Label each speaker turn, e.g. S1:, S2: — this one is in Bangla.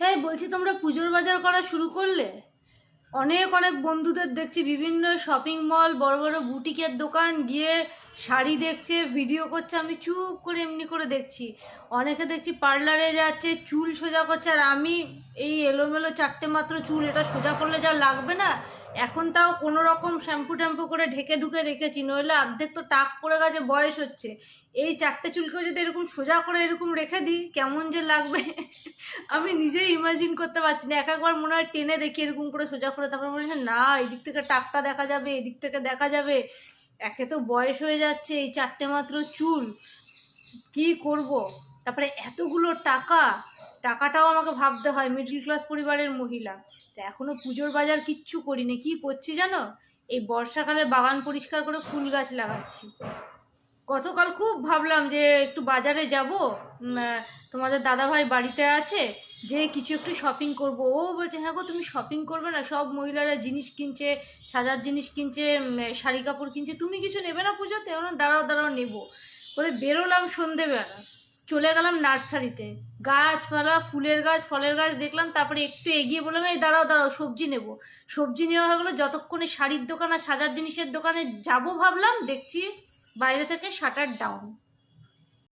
S1: হ্যাঁ, বলছি তোমরা পুজোর বাজার করা শুরু করলে? অনেক অনেক বন্ধুদের দেখছি বিভিন্ন শপিং মল, বড় বড় বুটিকের দোকান গিয়ে শাড়ি দেখছে, ভিডিও করছে, আমি চুপ করে এমনি করে দেখছি। অনেকে দেখছি পার্লারে যাচ্ছে, চুল সোজা করছে, আর আমি এই এলোমেলো চারটে মাত্র চুল, এটা সোজা করলে যা লাগবে না, এখন তাও কোনো রকম শ্যাম্পু ট্যাম্পু করে ঢেকে ঢুকে রেখেছি, নইলে অর্ধেক তো টাক পড়ে গেছে, বয়স হচ্ছে। এই চারটে চুলকেও যদি এরকম সোজা করে এরকম রেখে দিই, কেমন যে লাগবে আমি নিজেই ইমাজিন করতে পারছি না। এক একবার মনে হয় টেনে দেখি এরকম করে সোজা করে, তারপর মনে হয় না এদিক থেকে টাকটা দেখা যাবে, এদিক থেকে দেখা যাবে। একে তো বয়স হয়ে যাচ্ছে, এই চারটে মাত্র চুল, কি করব? তারপরে এতগুলো টাকা, টাকাটাও আমাকে ভাবতে হয়, মিডল ক্লাস পরিবারের মহিলা। তা এখনো পুজোর বাজার কিচ্ছু করিনি। কি করছি জানো? এই বর্ষাকালে বাগান পরিষ্কার করে ফুল গাছ লাগাচ্ছি। গতকাল খুব ভাবলাম যে একটু বাজারে যাব, তোমাদের দাদাভাই বাড়িতে আছে, যে কিছু একটু শপিং করব। ও বলছে, হ্যাঁ গো তুমি শপিং করবে না? সব মহিলারা জিনিস কিনছে, সাজার জিনিস কিনছে, শাড়ি কাপড় কিনছে, তুমি কিছু নেবে না পুজোতে? ওরা দাঁড়াও দাঁড়াও নেবো। করে বেরোলাম সন্ধেবেলা, চলে গেলাম নার্সারিতে, গাছপালা, ফুলের গাছ, ফলের গাছ দেখলাম। তারপরে একটু এগিয়ে বললাম, এই দাঁড়াও দাঁড়াও সবজি নেব। সবজি নেওয়া হয়ে গেলো। যতক্ষণে শাড়ির দোকান আর সাজার জিনিসের দোকানে যাব ভাবলাম, দেখছি বাইরে থেকে শাটার ডাউন।